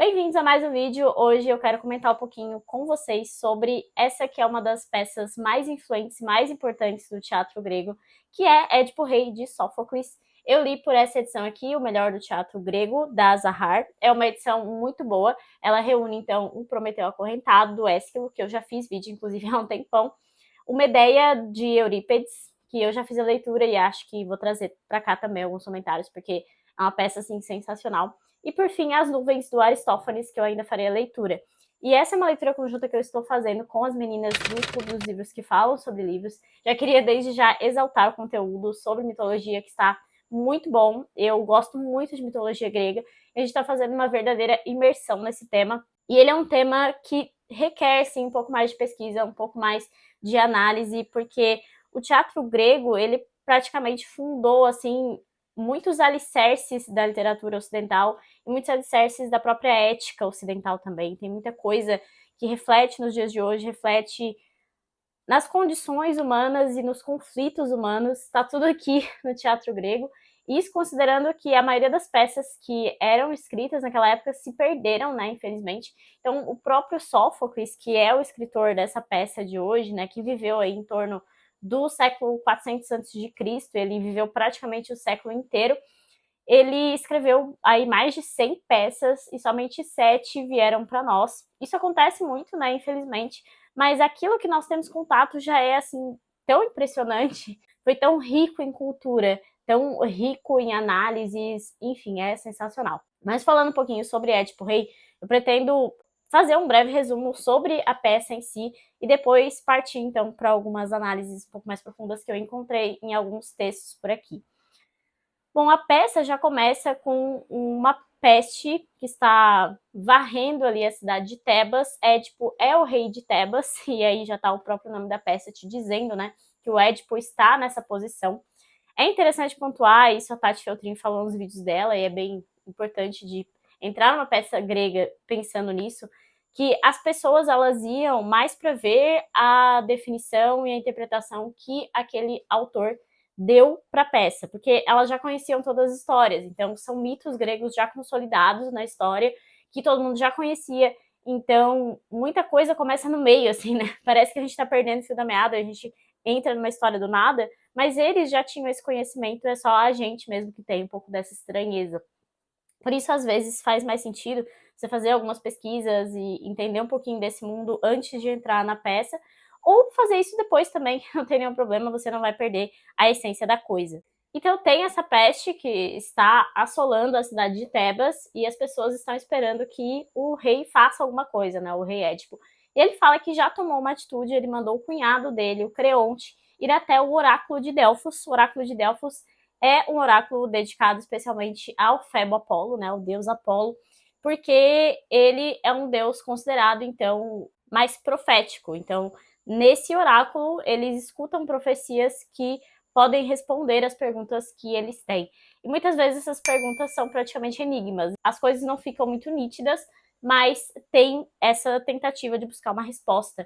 Bem-vindos a mais um vídeo. Hoje eu quero comentar um pouquinho com vocês sobre essa que é uma das peças mais influentes, mais importantes do teatro grego, que é Édipo Rei, de Sófocles. Eu li por essa edição aqui, O Melhor do Teatro Grego, da Zahar. É uma edição muito boa. Ela reúne, então, o Prometeu Acorrentado, do Ésquilo, que eu já fiz vídeo, inclusive, há um tempão. O Medeia, de Eurípides, que eu já fiz a leitura e acho que vou trazer para cá também alguns comentários, porque é uma peça, assim, sensacional. E, por fim, As Nuvens, do Aristófanes, que eu ainda farei a leitura. E essa é uma leitura conjunta que eu estou fazendo com as meninas do Clube dos Livros que falam sobre livros. Já queria, desde já, exaltar o conteúdo sobre mitologia, que está muito bom. Eu gosto muito de mitologia grega. A gente está fazendo uma verdadeira imersão nesse tema. E ele é um tema que requer, sim, um pouco mais de pesquisa, um pouco mais de análise, porque o teatro grego, ele praticamente fundou, assim, muitos alicerces da literatura ocidental e muitos alicerces da própria ética ocidental também. Tem muita coisa que reflete nos dias de hoje, reflete nas condições humanas e nos conflitos humanos. Está tudo aqui no teatro grego. Isso considerando que a maioria das peças que eram escritas naquela época se perderam, né, infelizmente. Então, o próprio Sófocles, que é o escritor dessa peça de hoje, né, que viveu aí em torno do século 400 a.C., ele viveu praticamente o século inteiro. Ele escreveu aí mais de 100 peças e somente 7 vieram para nós. Isso acontece muito, né, infelizmente, mas aquilo que nós temos contato já é, assim, tão impressionante, foi tão rico em cultura, tão rico em análises, enfim, é sensacional. Mas falando um pouquinho sobre Édipo Rei, eu pretendo fazer um breve resumo sobre a peça em si e depois partir, então, para algumas análises um pouco mais profundas que eu encontrei em alguns textos por aqui. Bom, a peça já começa com uma peste que está varrendo ali a cidade de Tebas. Édipo é o rei de Tebas, e aí já está o próprio nome da peça te dizendo, né, que o Édipo está nessa posição. É interessante pontuar, isso a Tati Feltrin falou nos vídeos dela, e é bem importante de entrar numa peça grega pensando nisso, que as pessoas elas iam mais para ver a definição e a interpretação que aquele autor deu para a peça, porque elas já conheciam todas as histórias, então são mitos gregos já consolidados na história, que todo mundo já conhecia, então muita coisa começa no meio, assim, né? Parece que a gente tá perdendo o fio da meada, a gente entra numa história do nada, mas eles já tinham esse conhecimento, é só a gente mesmo que tem um pouco dessa estranheza. Por isso, às vezes, faz mais sentido você fazer algumas pesquisas e entender um pouquinho desse mundo antes de entrar na peça, ou fazer isso depois também, não tem nenhum problema, você não vai perder a essência da coisa. Então tem essa peste que está assolando a cidade de Tebas e as pessoas estão esperando que o rei faça alguma coisa, né, o rei Édipo. E ele fala que já tomou uma atitude, ele mandou o cunhado dele, o Creonte, ir até o oráculo de Delfos. O oráculo de Delfos é um oráculo dedicado especialmente ao Febo Apolo, né, o deus Apolo, porque ele é um deus considerado, então, mais profético. Então, nesse oráculo, eles escutam profecias que podem responder as perguntas que eles têm. E muitas vezes essas perguntas são praticamente enigmas. As coisas não ficam muito nítidas, mas tem essa tentativa de buscar uma resposta.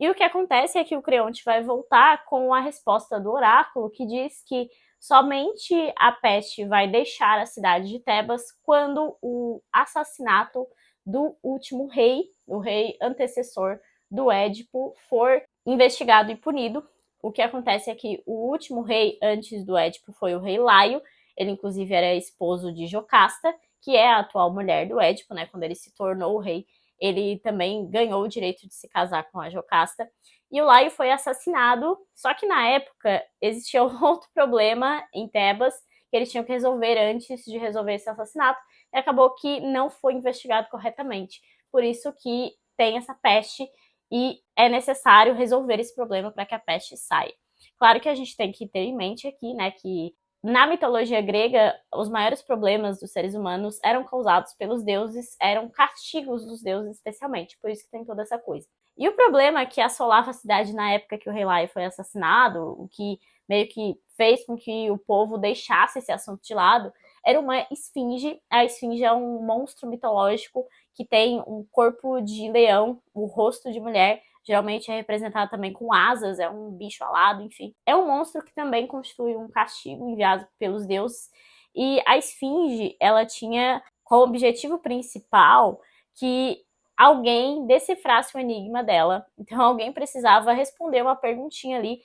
E o que acontece é que o Creonte vai voltar com a resposta do oráculo, que diz que somente a peste vai deixar a cidade de Tebas quando o assassinato do último rei, o rei antecessor do Édipo, for investigado e punido. O que acontece é que o último rei antes do Édipo foi o rei Laio, ele inclusive era esposo de Jocasta, que é a atual mulher do Édipo, né, quando ele se tornou o rei. Ele também ganhou o direito de se casar com a Jocasta. E o Laio foi assassinado, só que na época existia outro problema em Tebas que eles tinham que resolver antes de resolver esse assassinato, e acabou que não foi investigado corretamente. Por isso que tem essa peste e é necessário resolver esse problema para que a peste saia. Claro que a gente tem que ter em mente aqui, né, que na mitologia grega, os maiores problemas dos seres humanos eram causados pelos deuses, eram castigos dos deuses especialmente, por isso que tem toda essa coisa. E o problema que assolava a cidade na época que o rei Laio foi assassinado, o que meio que fez com que o povo deixasse esse assunto de lado, era uma esfinge. A esfinge é um monstro mitológico que tem um corpo de leão, o rosto de mulher, geralmente é representado também com asas, é um bicho alado, enfim. É um monstro que também constitui um castigo enviado pelos deuses. E a esfinge, ela tinha com o objetivo principal que alguém decifrasse o enigma dela. Então alguém precisava responder uma perguntinha ali.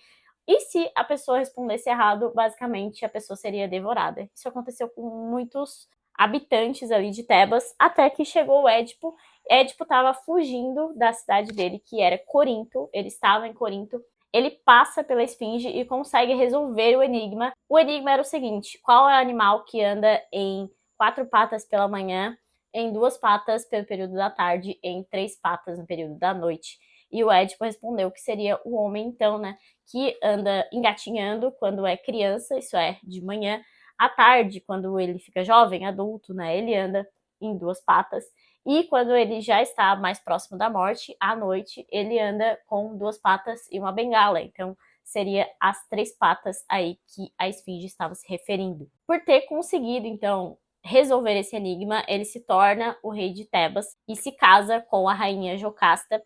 E se a pessoa respondesse errado, basicamente a pessoa seria devorada. Isso aconteceu com muitos habitantes ali de Tebas, até que chegou o Édipo. Édipo estava fugindo da cidade dele, que era Corinto. Ele estava em Corinto. Ele passa pela esfinge e consegue resolver o enigma. O enigma era o seguinte: qual é o animal que anda em 4 patas pela manhã, em 2 patas pelo período da tarde, em 3 patas no período da noite? E o Édipo respondeu que seria o homem, então, né, que anda engatinhando quando é criança, isso é, de manhã. À tarde, quando ele fica jovem, adulto, né, ele anda em 2 patas. E quando ele já está mais próximo da morte, à noite, ele anda com 2 patas e uma bengala. Então, seria as 3 patas aí que a esfinge estava se referindo. Por ter conseguido, então, resolver esse enigma, ele se torna o rei de Tebas e se casa com a rainha Jocasta.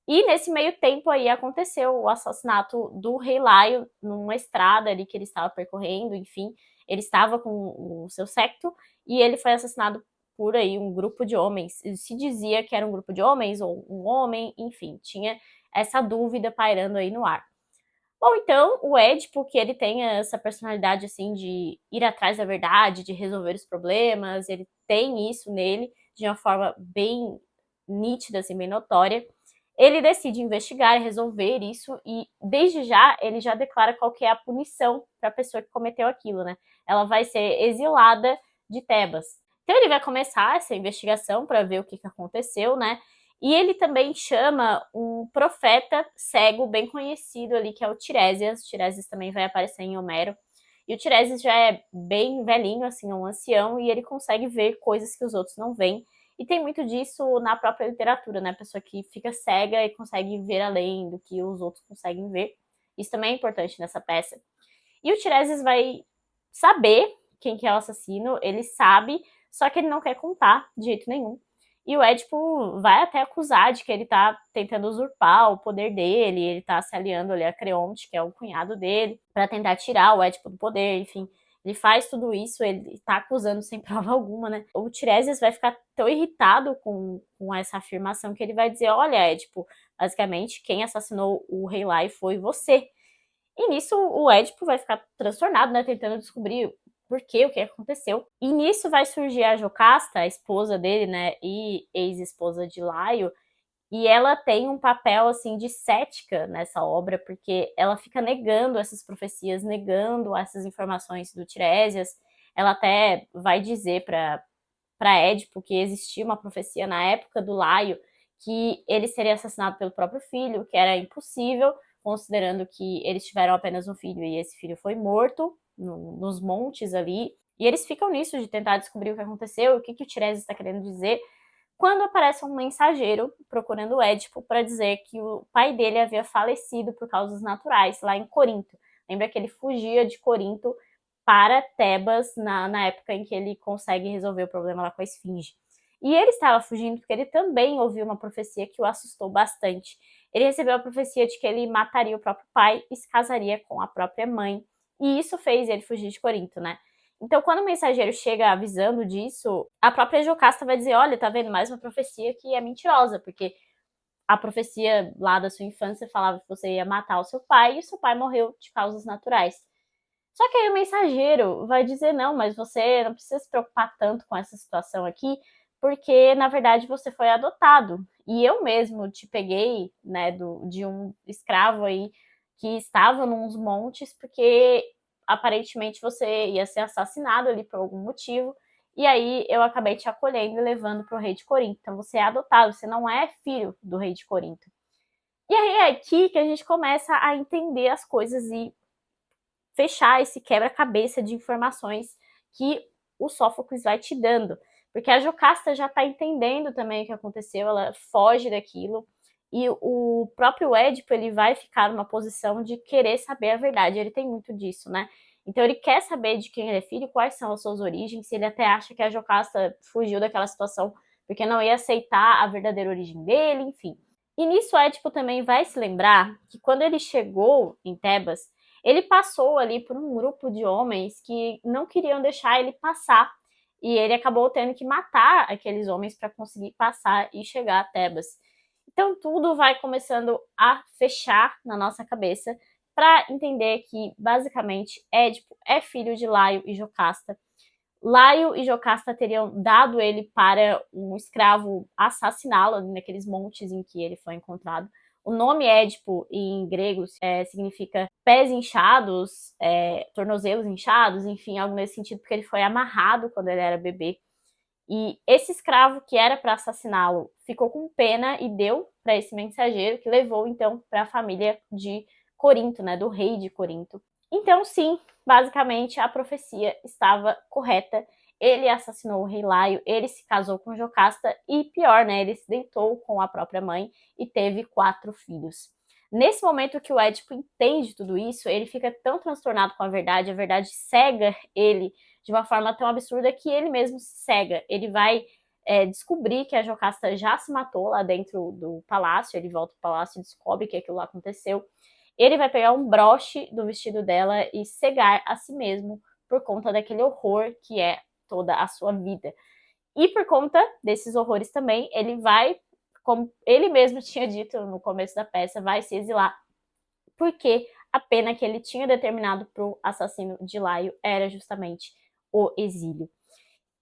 E nesse meio tempo aí aconteceu o assassinato do rei Laio numa estrada ali que ele estava percorrendo, enfim, ele estava com o seu séquito e ele foi assassinado por aí um grupo de homens. Se dizia que era um grupo de homens ou um homem, enfim, tinha essa dúvida pairando aí no ar. Bom, então, o Édipo, que ele tem essa personalidade, assim, de ir atrás da verdade, de resolver os problemas, ele tem isso nele de uma forma bem nítida, assim, bem notória. Ele decide investigar e resolver isso e, desde já, ele já declara qual que é a punição para a pessoa que cometeu aquilo, né? Ela vai ser exilada de Tebas. Então, ele vai começar essa investigação para ver o que aconteceu, né? E ele também chama um profeta cego bem conhecido ali, que é o Tiresias. O Tiresias também vai aparecer em Homero. E o Tiresias já é bem velhinho, assim, um ancião, e ele consegue ver coisas que os outros não veem. E tem muito disso na própria literatura, né? A pessoa que fica cega e consegue ver além do que os outros conseguem ver. Isso também é importante nessa peça. E o Tiresias vai saber quem que é o assassino, ele sabe, só que ele não quer contar de jeito nenhum. E o Édipo vai até acusar de que ele tá tentando usurpar o poder dele, ele tá se aliando ali a Creonte, que é o cunhado dele, para tentar tirar o Édipo do poder, enfim. Ele faz tudo isso, ele tá acusando sem prova alguma, né? O Tiresias vai ficar tão irritado com essa afirmação que ele vai dizer: olha, Édipo, basicamente, quem assassinou o rei Lai foi você. E nisso o Édipo vai ficar transtornado, né, tentando descobrir por quê, o que aconteceu. E nisso vai surgir a Jocasta, a esposa dele, né, e ex-esposa de Laio, e ela tem um papel, assim, de cética nessa obra, porque ela fica negando essas profecias, negando essas informações do Tiresias. Ela até vai dizer para Édipo que existia uma profecia na época do Laio que ele seria assassinado pelo próprio filho, que era impossível, considerando que eles tiveram apenas um filho e esse filho foi morto nos montes ali. E eles ficam nisso de tentar descobrir o que aconteceu, o que o Tiresias está querendo dizer, quando aparece um mensageiro procurando o Édipo para dizer que o pai dele havia falecido por causas naturais lá em Corinto. Lembra que ele fugia de Corinto para Tebas na época em que ele consegue resolver o problema lá com a esfinge. E ele estava fugindo porque ele também ouviu uma profecia que o assustou bastante. Ele recebeu a profecia de que ele mataria o próprio pai e se casaria com a própria mãe. E isso fez ele fugir de Corinto, né? Então, quando o mensageiro chega avisando disso, a própria Jocasta vai dizer: olha, tá vendo, mais uma profecia que é mentirosa, porque a profecia lá da sua infância falava que você ia matar o seu pai e o seu pai morreu de causas naturais. Só que aí o mensageiro vai dizer: não, mas você não precisa se preocupar tanto com essa situação aqui, porque na verdade você foi adotado. E eu mesmo te peguei, né, de um escravo aí que estava nos montes, porque aparentemente você ia ser assassinado ali por algum motivo. E aí eu acabei te acolhendo e levando para o rei de Corinto. Então você é adotado, você não é filho do rei de Corinto. E aí é aqui que a gente começa a entender as coisas e fechar esse quebra-cabeça de informações que o Sófocles vai te dando. Porque a Jocasta já está entendendo também o que aconteceu, ela foge daquilo, e o próprio Édipo ele vai ficar numa posição de querer saber a verdade, ele tem muito disso, né? Então ele quer saber de quem ele é filho, quais são as suas origens, ele até acha que a Jocasta fugiu daquela situação porque não ia aceitar a verdadeira origem dele, enfim. E nisso Édipo também vai se lembrar que quando ele chegou em Tebas, ele passou ali por um grupo de homens que não queriam deixar ele passar. e ele acabou tendo que matar aqueles homens para conseguir passar e chegar a Tebas. Então tudo vai começando a fechar na nossa cabeça para entender que, basicamente, Édipo é filho de Laio e Jocasta. Laio e Jocasta teriam dado ele para um escravo assassiná-lo naqueles montes em que ele foi encontrado. O nome Édipo, em grego, significa pés inchados, tornozelos inchados, enfim, algo nesse sentido, porque ele foi amarrado quando ele era bebê. E esse escravo que era para assassiná-lo ficou com pena e deu para esse mensageiro, que levou então para a família de Corinto, né, do rei de Corinto. Então, sim, basicamente a profecia estava correta. Ele assassinou o rei Laio, ele se casou com Jocasta e, pior, né, ele se deitou com a própria mãe e teve 4 filhos. Nesse momento que o Édipo entende tudo isso, ele fica tão transtornado com a verdade cega ele de uma forma tão absurda que ele mesmo se cega. Ele vai descobrir que a Jocasta já se matou lá dentro do palácio, ele volta pro palácio e descobre que aquilo lá aconteceu. Ele vai pegar um broche do vestido dela e cegar a si mesmo por conta daquele horror que é toda a sua vida. E por conta desses horrores também, ele vai, como ele mesmo tinha dito no começo da peça, vai se exilar, porque a pena que ele tinha determinado para o assassino de Laio era justamente o exílio.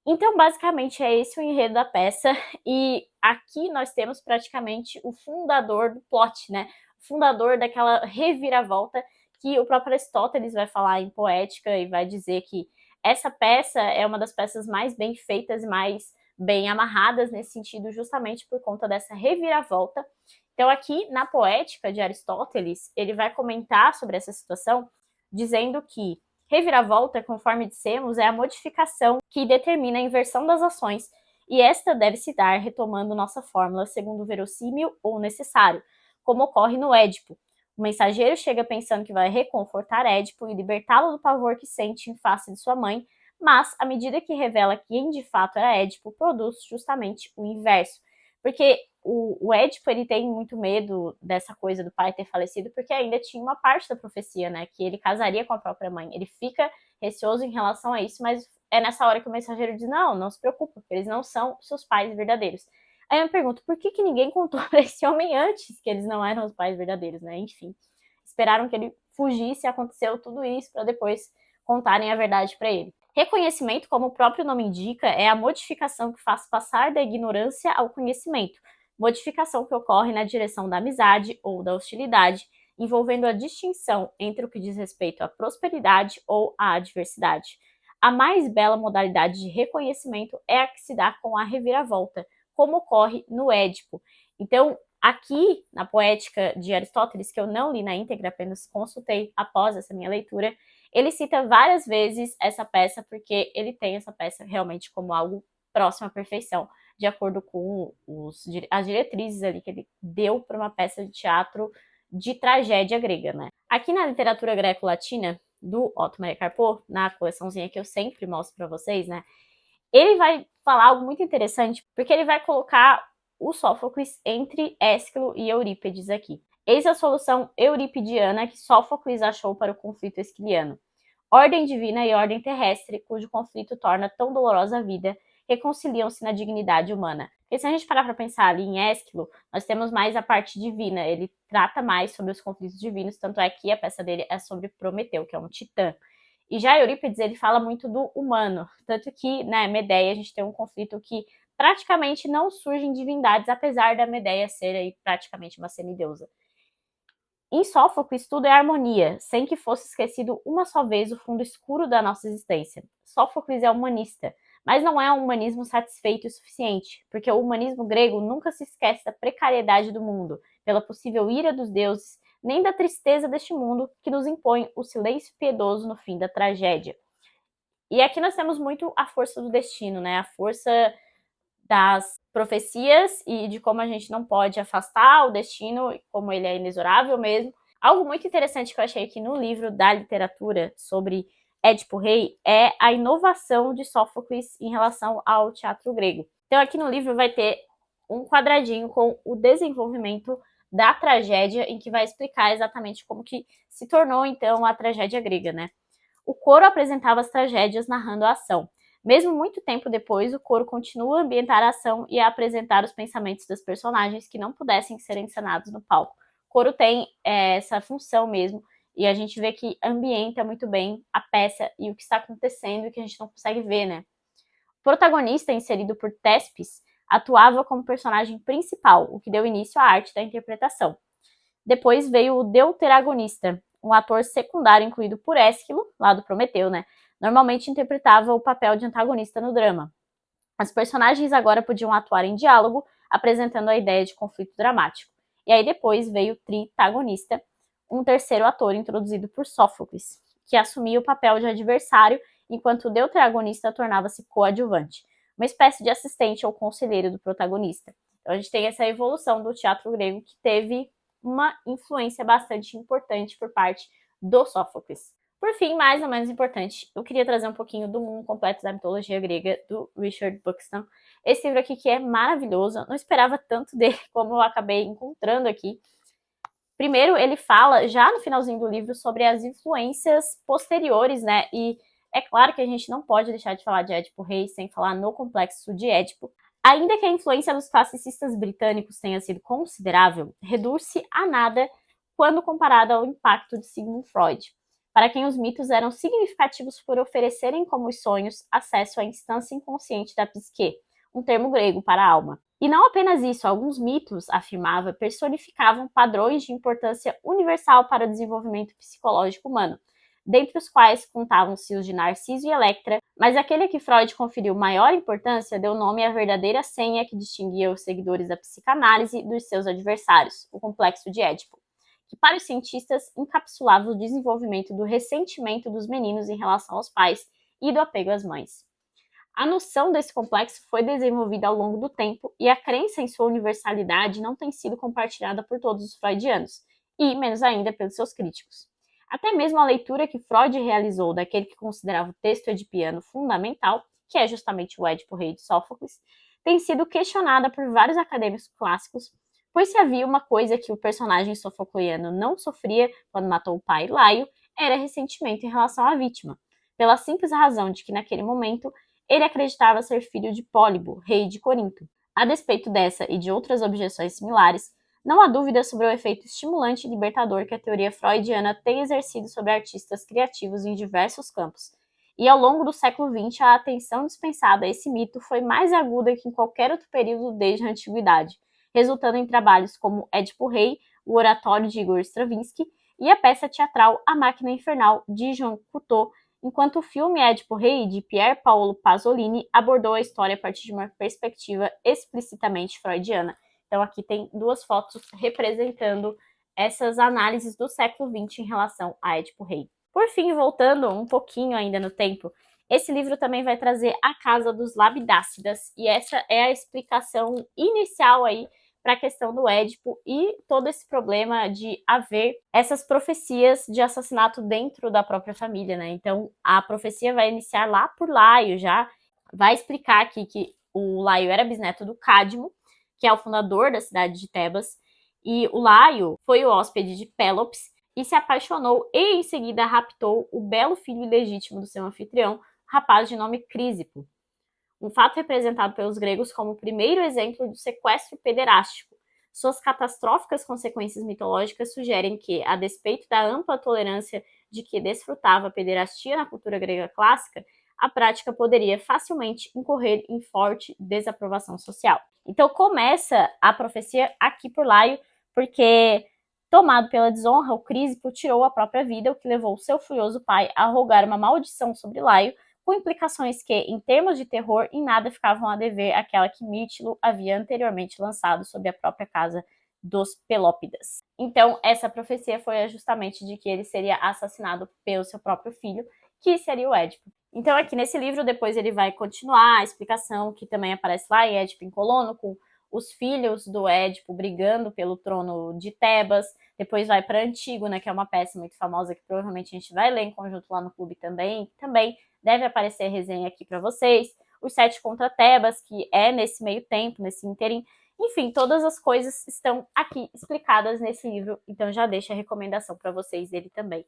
Então, basicamente, é esse o enredo da peça, e aqui nós temos praticamente o fundador do plot, né? O fundador daquela reviravolta que o próprio Aristóteles vai falar em Poética e vai dizer que essa peça é uma das peças mais bem feitas e mais bem amarradas nesse sentido, justamente por conta dessa reviravolta. Então, aqui na Poética de Aristóteles, ele vai comentar sobre essa situação, dizendo que reviravolta, conforme dissemos, é a modificação que determina a inversão das ações, e esta deve se dar retomando nossa fórmula segundo verossímil ou necessário, como ocorre no Édipo. O mensageiro chega pensando que vai reconfortar Édipo e libertá-lo do pavor que sente em face de sua mãe, mas, à medida que revela quem de fato era Édipo, produz justamente o inverso. Porque o Édipo, ele tem muito medo dessa coisa do pai ter falecido, porque ainda tinha uma parte da profecia, né, que ele casaria com a própria mãe. Ele fica receoso em relação a isso, mas é nessa hora que o mensageiro diz, não se preocupa, eles não são seus pais verdadeiros. Aí eu me pergunto, por que ninguém contou para esse homem antes que eles não eram os pais verdadeiros, né? Enfim, esperaram que ele fugisse e aconteceu tudo isso para depois contarem a verdade para ele. Reconhecimento, como o próprio nome indica, é a modificação que faz passar da ignorância ao conhecimento, modificação que ocorre na direção da amizade ou da hostilidade, envolvendo a distinção entre o que diz respeito à prosperidade ou à adversidade. A mais bela modalidade de reconhecimento é a que se dá com a reviravolta, como ocorre no Édipo. Então, aqui na Poética de Aristóteles, que eu não li na íntegra, apenas consultei após essa minha leitura, ele cita várias vezes essa peça porque ele tem essa peça realmente como algo próximo à perfeição, de acordo com as diretrizes ali que ele deu para uma peça de teatro de tragédia grega, né? Aqui na literatura greco-latina, do Otto Maria Carpo, na coleçãozinha que eu sempre mostro para vocês, né? Ele vai falar algo muito interessante, porque ele vai colocar o Sófocles entre Ésquilo e Eurípides aqui. Eis a solução euripidiana que Sófocles achou para o conflito esquiliano. Ordem divina e ordem terrestre, cujo conflito torna tão dolorosa a vida, reconciliam-se na dignidade humana. Porque se a gente parar para pensar ali em Ésquilo, nós temos mais a parte divina, ele trata mais sobre os conflitos divinos, tanto é que a peça dele é sobre Prometeu, que é um titã. E já Eurípides, ele fala muito do humano, tanto que na Medeia a gente tem um conflito que praticamente não surgem divindades, apesar da Medeia ser aí praticamente uma semideusa. Em Sófocles, tudo é harmonia, sem que fosse esquecido uma só vez o fundo escuro da nossa existência. Sófocles é humanista, mas não é um humanismo satisfeito e suficiente, porque o humanismo grego nunca se esquece da precariedade do mundo, pela possível ira dos deuses, nem da tristeza deste mundo que nos impõe o silêncio piedoso no fim da tragédia. E aqui nós temos muito a força do destino, né? A força das profecias e de como a gente não pode afastar o destino, como ele é inexorável mesmo. Algo muito interessante que eu achei aqui no livro da literatura sobre Édipo Rei é a inovação de Sófocles em relação ao teatro grego. Então aqui no livro vai ter um quadradinho com o desenvolvimento da tragédia, em que vai explicar exatamente como que se tornou então a tragédia grega, né? O coro apresentava as tragédias narrando a ação. Mesmo muito tempo depois, o coro continua a ambientar a ação e a apresentar os pensamentos dos personagens que não pudessem ser encenados no palco. O coro tem essa função mesmo, e a gente vê que ambienta muito bem a peça e o que está acontecendo e que a gente não consegue ver, né? O protagonista, inserido por Thespis, atuava como personagem principal, o que deu início à arte da interpretação. Depois veio o deuteragonista, um ator secundário incluído por Ésquilo, lá do Prometeu, né? Normalmente interpretava o papel de antagonista no drama. Os personagens agora podiam atuar em diálogo, apresentando a ideia de conflito dramático. E aí depois veio o tritagonista, um terceiro ator introduzido por Sófocles, que assumia o papel de adversário, enquanto o deuteragonista tornava-se coadjuvante, uma espécie de assistente ou conselheiro do protagonista. Então a gente tem essa evolução do teatro grego que teve uma influência bastante importante por parte do Sófocles. Por fim, mais ou menos importante, eu queria trazer um pouquinho do mundo completo da mitologia grega do Richard Buxton. Esse livro aqui que é maravilhoso, eu não esperava tanto dele como eu acabei encontrando aqui. Primeiro, ele fala, já no finalzinho do livro, sobre as influências posteriores, né? E é claro que a gente não pode deixar de falar de Édipo Rei sem falar no complexo de Édipo. Ainda que a influência dos classicistas britânicos tenha sido considerável, reduz-se a nada quando comparada ao impacto de Sigmund Freud, para quem os mitos eram significativos por oferecerem como os sonhos acesso à instância inconsciente da psique, um termo grego para alma. E não apenas isso, alguns mitos, afirmava, personificavam padrões de importância universal para o desenvolvimento psicológico humano, dentre os quais contavam-se os de Narciso e Electra, mas aquele a que Freud conferiu maior importância deu nome à verdadeira senha que distinguia os seguidores da psicanálise dos seus adversários, o complexo de Édipo, que para os cientistas encapsulava o desenvolvimento do ressentimento dos meninos em relação aos pais e do apego às mães. A noção desse complexo foi desenvolvida ao longo do tempo e a crença em sua universalidade não tem sido compartilhada por todos os freudianos, e menos ainda pelos seus críticos. Até mesmo a leitura que Freud realizou daquele que considerava o texto edipiano fundamental, que é justamente o Édipo Rei de Sófocles, tem sido questionada por vários acadêmicos clássicos, pois se havia uma coisa que o personagem sofocleano não sofria quando matou o pai Laio, era ressentimento em relação à vítima, pela simples razão de que naquele momento ele acreditava ser filho de Pólibo, rei de Corinto. A despeito dessa e de outras objeções similares, não há dúvida sobre o efeito estimulante e libertador que a teoria freudiana tem exercido sobre artistas criativos em diversos campos. E ao longo do século XX, a atenção dispensada a esse mito foi mais aguda que em qualquer outro período desde a antiguidade, resultando em trabalhos como Édipo Rei, o Oratório de Igor Stravinsky e a peça teatral A Máquina Infernal, de Jean Cocteau, enquanto o filme Édipo Rei, de Pier Paolo Pasolini, abordou a história a partir de uma perspectiva explicitamente freudiana. Então aqui tem duas fotos representando essas análises do século XX em relação a Édipo Rei. Por fim, voltando um pouquinho ainda no tempo, esse livro também vai trazer a Casa dos Labidácidas, e essa é a explicação inicial aí para a questão do Édipo e todo esse problema de haver essas profecias de assassinato dentro da própria família, né? Então, a profecia vai iniciar lá por Laio, já vai explicar aqui que o Laio era bisneto do Cadmo, que é o fundador da cidade de Tebas, e o Laio foi o hóspede de Pélops e se apaixonou e em seguida raptou o belo filho ilegítimo do seu anfitrião, rapaz de nome Crísipo. Um fato representado pelos gregos como o primeiro exemplo do sequestro pederástico. Suas catastróficas consequências mitológicas sugerem que, a despeito da ampla tolerância de que desfrutava a pederastia na cultura grega clássica, a prática poderia facilmente incorrer em forte desaprovação social. Então começa a profecia aqui por Laio, porque, tomado pela desonra, o Crísipo tirou a própria vida, o que levou seu furioso pai a rogar uma maldição sobre Laio, com implicações que, em termos de terror, em nada ficavam a dever àquela que Mírtilo havia anteriormente lançado sobre a própria casa dos Pelópidas. Então, essa profecia foi justamente de que ele seria assassinado pelo seu próprio filho, que seria o Édipo. Então, aqui nesse livro, depois ele vai continuar a explicação que também aparece lá em Édipo em Colono, com os filhos do Édipo brigando pelo trono de Tebas. Depois vai para Antígona, que é uma peça muito famosa que provavelmente a gente vai ler em conjunto lá no clube também deve aparecer resenha aqui para vocês. Os 7 contra Tebas, que é nesse meio tempo, nesse ínterim. Enfim, todas as coisas estão aqui explicadas nesse livro, então já deixo a recomendação para vocês dele também.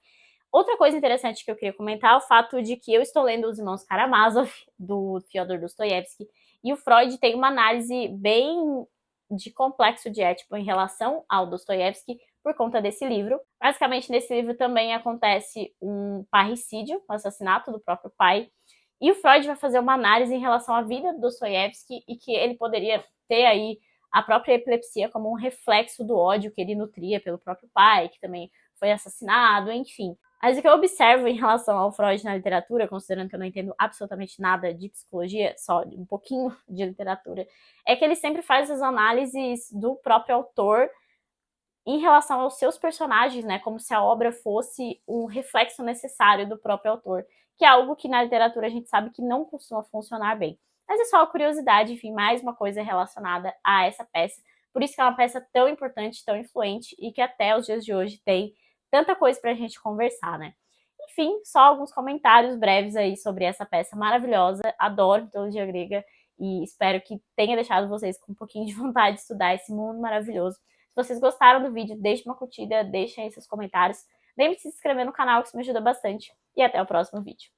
Outra coisa interessante que eu queria comentar é o fato de que eu estou lendo Os Irmãos Karamazov, do Fyodor Dostoiévski, e o Freud tem uma análise bem de complexo de Édipo em relação ao Dostoiévski por conta desse livro. Basicamente, nesse livro também acontece um parricídio, um assassinato do próprio pai, e o Freud vai fazer uma análise em relação à vida do Dostoiévski e que ele poderia ter aí a própria epilepsia como um reflexo do ódio que ele nutria pelo próprio pai, que também foi assassinado, enfim. Mas o que eu observo em relação ao Freud na literatura, considerando que eu não entendo absolutamente nada de psicologia, só um pouquinho de literatura, é que ele sempre faz as análises do próprio autor em relação aos seus personagens, né, como se a obra fosse um reflexo necessário do próprio autor, que é algo que na literatura a gente sabe que não costuma funcionar bem. Mas é só uma curiosidade, enfim, mais uma coisa relacionada a essa peça. Por isso que é uma peça tão importante, tão influente e que até os dias de hoje tem tanta coisa pra gente conversar, né? Enfim, só alguns comentários breves aí sobre essa peça maravilhosa. Adoro mitologia grega e espero que tenha deixado vocês com um pouquinho de vontade de estudar esse mundo maravilhoso. Se vocês gostaram do vídeo, deixem uma curtida, deixem aí seus comentários. Lembre-se de se inscrever no canal, que isso me ajuda bastante. E até o próximo vídeo.